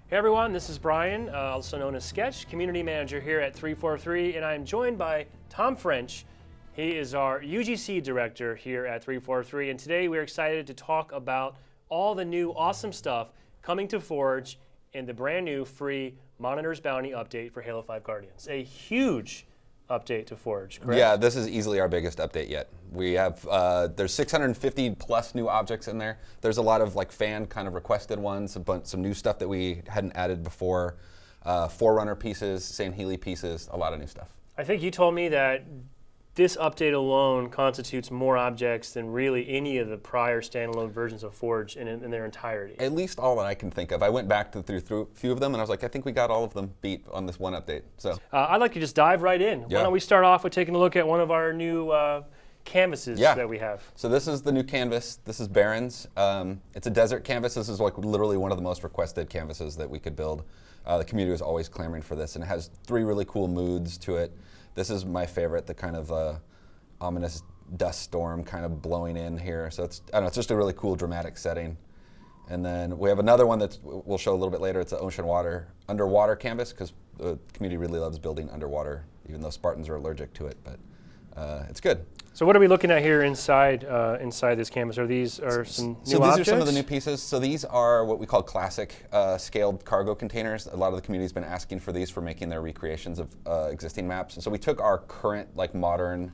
Hey everyone, this is Brian, also known as Sketch, Community Manager here at 343, and I'm joined by Tom French. He is our UGC Director here at 343, and today we're excited to talk about all the new awesome stuff coming to Forge in the brand new free Monitor's Bounty update for Halo 5 Guardians. A huge update to Forge, correct? Yeah, this is easily our biggest update yet. We have, there's 650 plus new objects in there. There's a lot of like fan kind of requested ones, some new stuff that we hadn't added before, Forerunner pieces, Sandhealy pieces, a lot of new stuff. I think you told me that this update alone constitutes more objects than really any of the prior standalone versions of Forge in their entirety. At least all that I can think of. I went back through a few of them and I was like, I think we got all of them beat on this one update. So I'd like to just dive right in. Yeah. Why don't we start off with taking a look at one of our new canvases that we have. So this is the new canvas. This is Barrens. It's a desert canvas. This is like literally one of the most requested canvases that we could build. The community was always clamoring for this, and it has 3 really cool moods to it. This is my favorite, the kind of ominous dust storm kind of blowing in here. So it's, I don't know, it's just a really cool dramatic setting. And then we have another one that we'll show a little bit later. It's an underwater canvas, because the community really loves building underwater, even though Spartans are allergic to it, but it's good. So what are we looking at here inside this canvas? Are these some new objects? So these are some of the new pieces. So these are what we call classic scaled cargo containers. A lot of the community's been asking for these for making their recreations of existing maps. And so we took our current like modern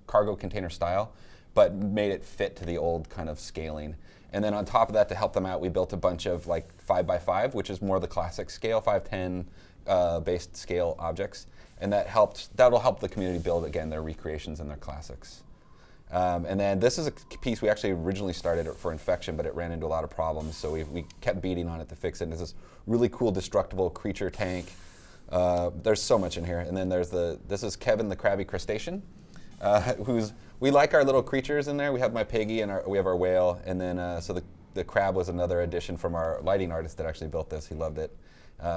cargo container style, but made it fit to the old kind of scaling. And then on top of that, to help them out, we built a bunch of like 5x5, which is more the classic scale, 510 based scale objects. And that'll help the community build, again, their recreations and their classics. And then this is a piece we actually originally started for Infection, but it ran into a lot of problems, so we kept beating on it to fix it. And it's this really cool destructible creature tank. There's so much in here. And then this is Kevin the Crabby Crustacean, we like our little creatures in there. We have my piggy and we have our whale. And then, so the crab was another addition from our lighting artist that actually built this. He loved it.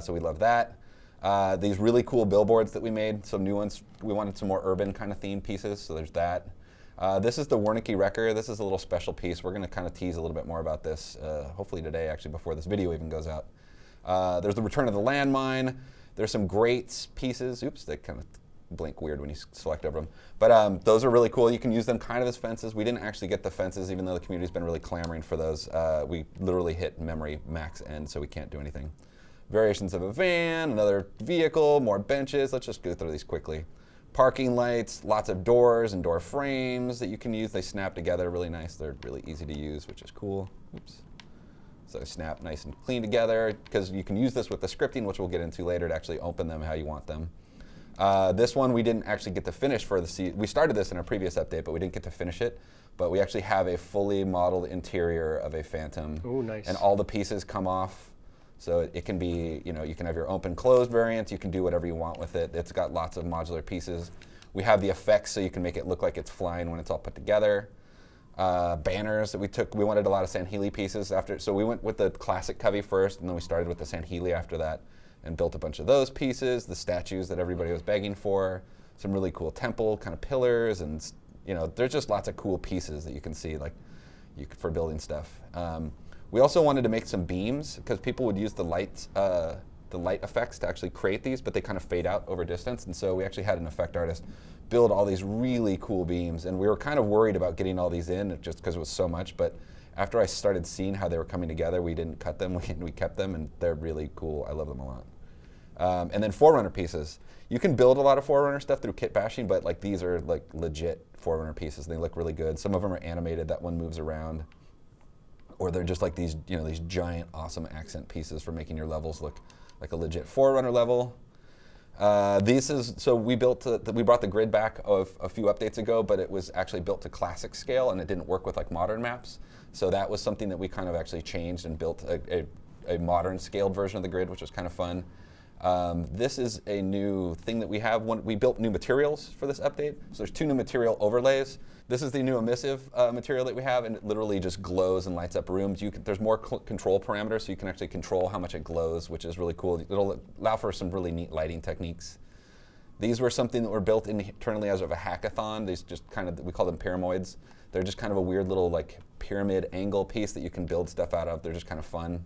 So we love that. These really cool billboards that we made, some new ones. We wanted some more urban kind of themed pieces, so there's that. This is the Wernicke Wrecker. This is a little special piece. We're going to kind of tease a little bit more about this, hopefully today, actually, before this video even goes out. There's the Return of the Landmine. There's some great pieces. Oops, they kind of blink weird when you select over them. But those are really cool. You can use them kind of as fences. We didn't actually get the fences, even though the community's been really clamoring for those. We literally hit memory max end, so we can't do anything. Variations of a van, another vehicle, more benches. Let's just go through these quickly. Parking lights, lots of doors and door frames that you can use. They snap together really nice. They're really easy to use, which is cool. Oops. So they snap nice and clean together, because you can use this with the scripting, which we'll get into later, to actually open them how you want them. This one we didn't actually get to finish for the season. We started this in our previous update, but we didn't get to finish it. But we actually have a fully modeled interior of a Phantom. Oh, nice. And all the pieces come off. So it can be, you can have your open closed variants. You can do whatever you want with it. It's got lots of modular pieces. We have the effects, so you can make it look like it's flying when it's all put together. Banners that we wanted a lot of Sandhealy pieces after. So we went with the classic Covey first, and then we started with the Sandhealy after that, and built a bunch of those pieces. The statues that everybody was begging for. Some really cool temple kind of pillars, and there's just lots of cool pieces that you can see for building stuff. We also wanted to make some beams, because people would use the light effects to actually create these, but they kind of fade out over distance. And so we actually had an effect artist build all these really cool beams. And we were kind of worried about getting all these in just because it was so much. But after I started seeing how they were coming together, we didn't cut them. We kept them, and they're really cool. I love them a lot. And then Forerunner pieces. You can build a lot of Forerunner stuff through kit bashing, but like these are like legit Forerunner pieces. They look really good. Some of them are animated. That one moves around. Or they're just like these, these giant, awesome accent pieces for making your levels look like a legit Forerunner level. So we brought the grid back a few updates ago, but it was actually built to classic scale, and it didn't work with like modern maps. So that was something that we kind of actually changed and built a modern scaled version of the grid, which was kind of fun. This is a new thing that we have. We built new materials for this update. So there's 2 new material overlays. This is the new emissive material that we have, and it literally just glows and lights up rooms. There's more control parameters, so you can actually control how much it glows, which is really cool. It'll allow for some really neat lighting techniques. These were something that were built internally as of a hackathon. These just kind of, we call them pyramids. They're just kind of a weird little like pyramid angle piece that you can build stuff out of. They're just kind of fun.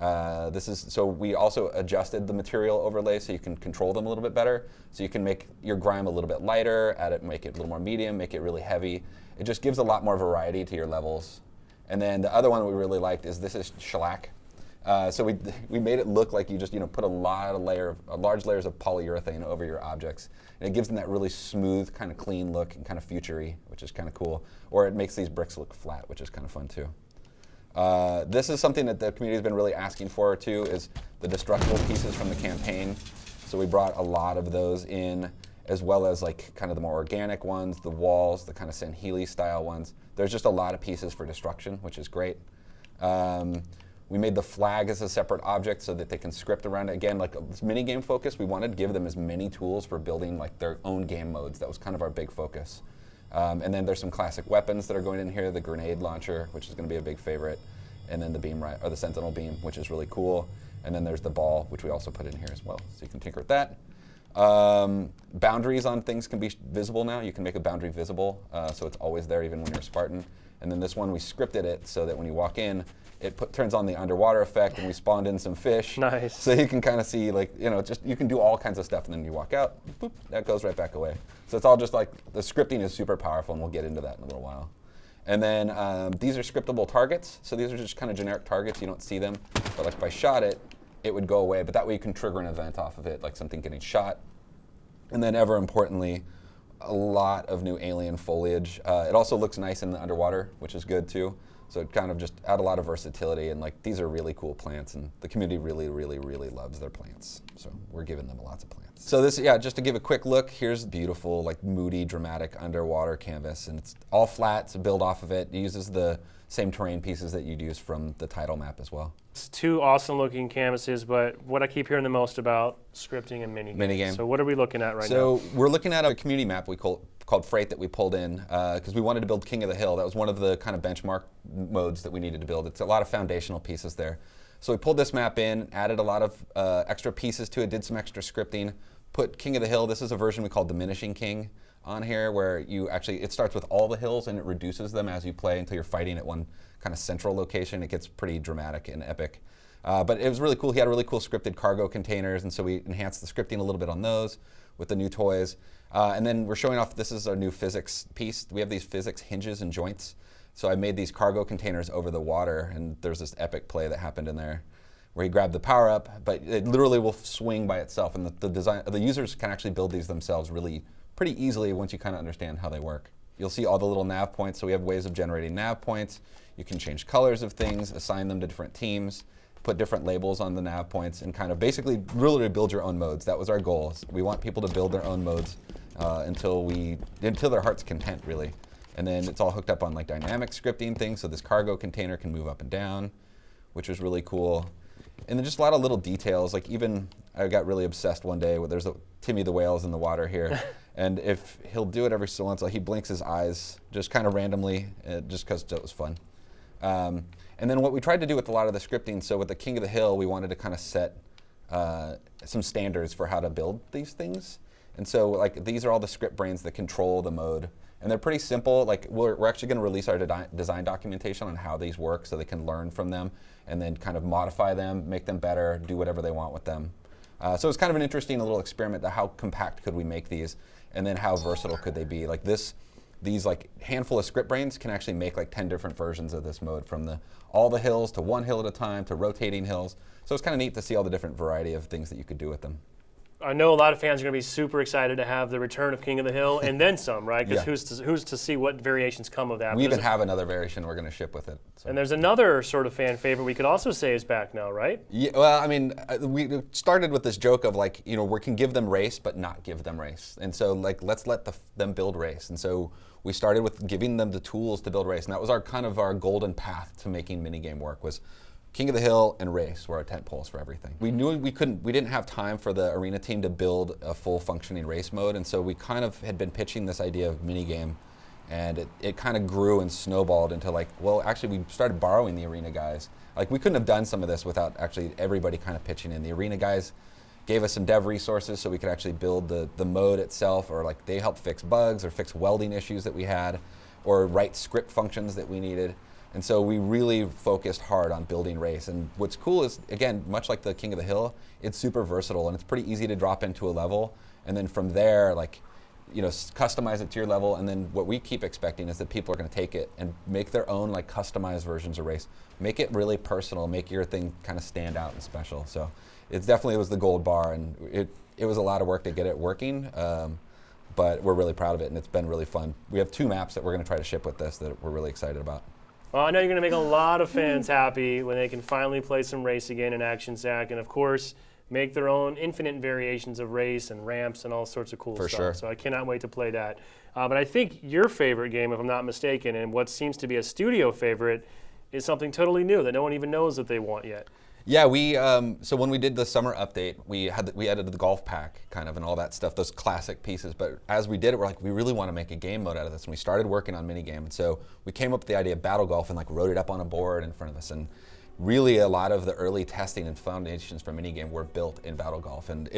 So we also adjusted the material overlay so you can control them a little bit better. So you can make your grime a little bit lighter, make it a little more medium, make it really heavy. It just gives a lot more variety to your levels. And then the other one that we really liked is this is shellac. So we made it look like you just put large layers of polyurethane over your objects, and it gives them that really smooth, kind of clean look and kind of futury, which is kind of cool. Or it makes these bricks look flat, which is kind of fun too. This is something that the community has been really asking for too, is the destructible pieces from the campaign. So we brought a lot of those in, as well as like kind of the more organic ones, the walls, the kind of San Healy style ones. There's just a lot of pieces for destruction, which is great. We made the flag as a separate object so that they can script around it. Again, like this mini game focus, we wanted to give them as many tools for building like their own game modes. That was kind of our big focus. And then there's some classic weapons that are going in here, the grenade launcher, which is going to be a big favorite, and then the sentinel beam, which is really cool. And then there's the ball, which we also put in here as well, so you can tinker with that. Boundaries on things can be visible now. You can make a boundary visible, so it's always there even when you're a Spartan. And then this one, we scripted it so that when you walk in, it turns on the underwater effect, and we spawned in some fish. Nice. So you can kind of see, like, you can do all kinds of stuff, and then you walk out, boop, that goes right back away. So it's all just like, the scripting is super powerful, and we'll get into that in a little while. And then these are scriptable targets. So these are just kind of generic targets. You don't see them, but like if I shot it, it would go away. But that way you can trigger an event off of it, like something getting shot. And then ever importantly, a lot of new alien foliage. It also looks nice in the underwater, which is good too. So it kind of just add a lot of versatility, and like these are really cool plants, and the community really, really, really loves their plants. So we're giving them lots of plants. So this, just to give a quick look, here's beautiful, like moody, dramatic underwater canvas, and it's all flat to build off of it. It uses the same terrain pieces that you'd use from the title map as well. It's two awesome looking canvases, but what I keep hearing the most about scripting and minigame. So what are we looking at right now? So we're looking at a community map called Freight that we pulled in because we wanted to build King of the Hill. That was one of the kind of benchmark modes that we needed to build. It's a lot of foundational pieces there. So we pulled this map in, added a lot of extra pieces to it, did some extra scripting, put King of the Hill. This is a version we call Diminishing King on here, where it starts with all the hills and it reduces them as you play until you're fighting at one kind of central location. It gets pretty dramatic and epic. But it was really cool. He had really cool scripted cargo containers, and so we enhanced the scripting a little bit on those with the new toys. And then we're showing off, this is our new physics piece. We have these physics hinges and joints. So I made these cargo containers over the water, and there's this epic play that happened in there where he grabbed the power up, but it literally will swing by itself. And the users can actually build these themselves pretty easily once you kind of understand how they work. You'll see all the little nav points. So we have ways of generating nav points. You can change colors of things, assign them to different teams, put different labels on the nav points, and kind of basically really build your own modes. That was our goal. We want people to build their own modes until their heart's content, really. And then it's all hooked up on like dynamic scripting things, so this cargo container can move up and down, which was really cool. And then just a lot of little details, like even I got really obsessed one day with there's Timmy the whale's in the water here, and if he'll do it every so once, like he blinks his eyes just kind of randomly, just because it was fun. And then what we tried to do with a lot of the scripting, so with the King of the Hill, we wanted to kind of set some standards for how to build these things. And so like these are all the script brains that control the mode. And they're pretty simple. Like we're actually going to release our design documentation on how these work so they can learn from them and then kind of modify them, make them better, do whatever they want with them. So it's kind of an interesting little experiment to how compact could we make these, and then how versatile could they be. Like these like handful of script brains can actually make like 10 different versions of this mode, from all the hills to one hill at a time to rotating hills. So it's kind of neat to see all the different variety of things that you could do with them. I know a lot of fans are going to be super excited to have the return of King of the Hill and then some, right? Because who's to see what variations come of that? We even have another variation we're going to ship with it. So. And there's another sort of fan favorite we could also say is back now, right? Yeah, well, I mean, we started with this joke of like, we can give them race but not give them race. And so like, let's let them build race. And so we started with giving them the tools to build race. And that was our golden path to making minigame work, was King of the Hill and race were our tent poles for everything. We knew we didn't have time for the arena team to build a full functioning race mode, and so we kind of had been pitching this idea of minigame, and it kind of grew and snowballed into like, well, actually we started borrowing the arena guys. Like we couldn't have done some of this without actually everybody kind of pitching in. The arena guys gave us some dev resources so we could actually build the mode itself, or like they helped fix bugs or fix welding issues that we had, or write script functions that we needed. And so we really focused hard on building race. And what's cool is, again, much like the King of the Hill, it's super versatile and it's pretty easy to drop into a level. And then from there, like, customize it to your level. And then what we keep expecting is that people are going to take it and make their own like customized versions of race. Make it really personal, make your thing kind of stand out and special. So it definitely was the gold bar, and it was a lot of work to get it working. But we're really proud of it, and it's been really fun. We have 2 maps that we're going to try to ship with this that we're really excited about. Well, I know you're going to make a lot of fans happy when they can finally play some race again in Action Sack, and of course, make their own infinite variations of race and ramps and all sorts of cool For stuff. sure. So I cannot wait to play that. But I think your favorite game, if I'm not mistaken, and what seems to be a studio favorite, is something totally new that no one even knows that they want yet. Yeah, so when we did the summer update, we added the golf pack kind of and all that stuff, those classic pieces. But as we did it, we're like, we really want to make a game mode out of this. And we started working on minigame. And so we came up with the idea of battle golf and like wrote it up on a board in front of us. And really a lot of the early testing and foundations for minigame were built in battle golf. And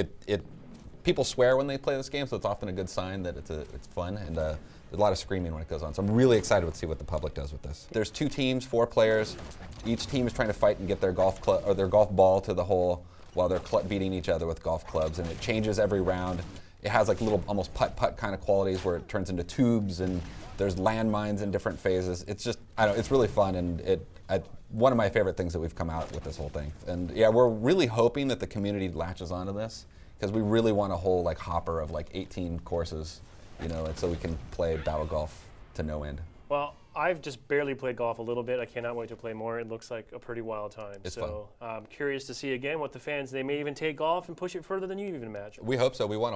people swear when they play this game, so it's often a good sign that it's fun. And there's a lot of screaming when it goes on. So I'm really excited to see what the public does with this. There's 2 teams, 4 players. Each team is trying to fight and get their golf club or their golf ball to the hole while they're beating each other with golf clubs. And it changes every round. It has like little almost putt-putt kind of qualities where it turns into tubes, and there's landmines in different phases. It's just, it's really fun, and one of my favorite things that we've come out with this whole thing. And yeah, we're really hoping that the community latches onto this, because we really want a whole like hopper of like 18 courses, and so we can play battle golf to no end. Well, I've just barely played golf a little bit. I cannot wait to play more. It looks like a pretty wild time. It's so I'm curious to see again what the fans, they may even take golf and push it further than you even imagine. We hope so. We want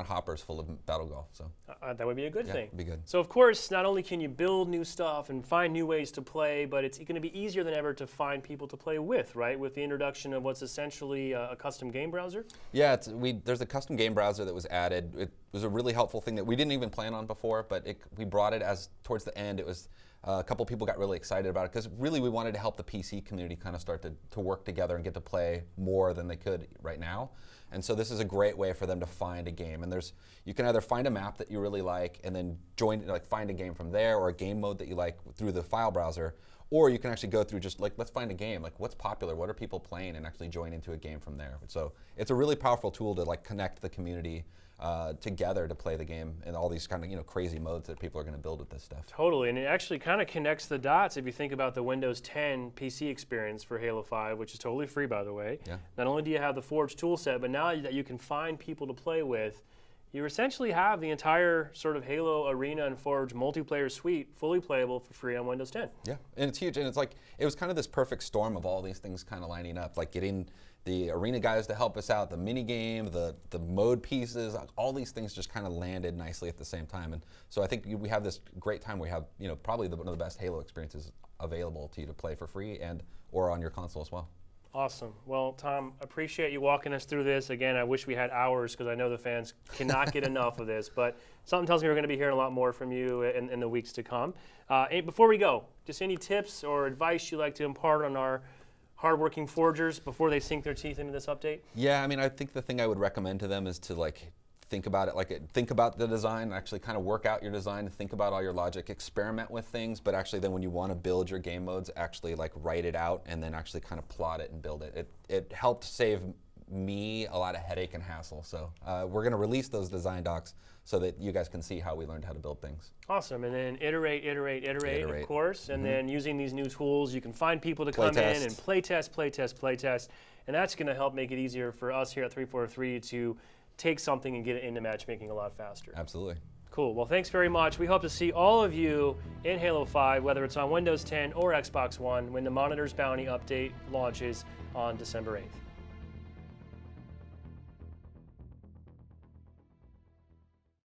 hoppers full of battle golf. So that would be a good thing. It'd be good. So of course, not only can you build new stuff and find new ways to play, but it's going to be easier than ever to find people to play with, right? With the introduction of what's essentially a custom game browser. Yeah, there's a custom game browser that was added. It was a really helpful thing that we didn't even plan on before, but we brought it as towards the end. It was a couple people got really excited about it because really we wanted to help the PC community kind of start to work together and get to play more than they could right now. And so this is a great way for them to find a game. And you can either find a map that you really like and then find a game from there, or a game mode that you like through the file browser, or you can actually go through just like, let's find a game, like what's popular, what are people playing, and actually join into a game from there. So it's a really powerful tool to like connect the community together to play the game in all these kind of crazy modes that people are going to build with this stuff. Totally, and it actually kind of connects the dots if you think about the Windows 10 PC experience for Halo 5, which is totally free, by the way. Yeah. Not only do you have the Forge toolset, but now that you can find people to play with, you essentially have the entire sort of Halo Arena and Forge multiplayer suite fully playable for free on Windows 10. Yeah, and it's huge, and it's like, it was kind of this perfect storm of all these things kind of lining up, like getting the Arena guys to help us out, the mini game, the mode pieces, all these things just kind of landed nicely at the same time. And so I think we have this great time. We have probably one of the best Halo experiences available to you to play for free or on your console as well. Awesome. Well, Tom, appreciate you walking us through this. Again, I wish we had hours because I know the fans cannot get enough of this, but something tells me we're going to be hearing a lot more from you in the weeks to come. Before we go, just any tips or advice you'd like to impart on our hardworking forgers before they sink their teeth into this update? Yeah, I mean, I think the thing I would recommend to them is to think about it, think about the design, actually kind of work out your design, think about all your logic, experiment with things, but actually then when you want to build your game modes, actually write it out and then actually kind of plot it and build it. It helped save me a lot of headache and hassle. So we're going to release those design docs so that you guys can see how we learned how to build things. Awesome, and then iterate, of course, and then using these new tools, you can find people to come in and play test, and that's going to help make it easier for us here at 343 to take something and get it into matchmaking a lot faster. Absolutely. Cool, well thanks very much. We hope to see all of you in Halo 5, whether it's on Windows 10 or Xbox One, when the Monitor's Bounty update launches on December 8th.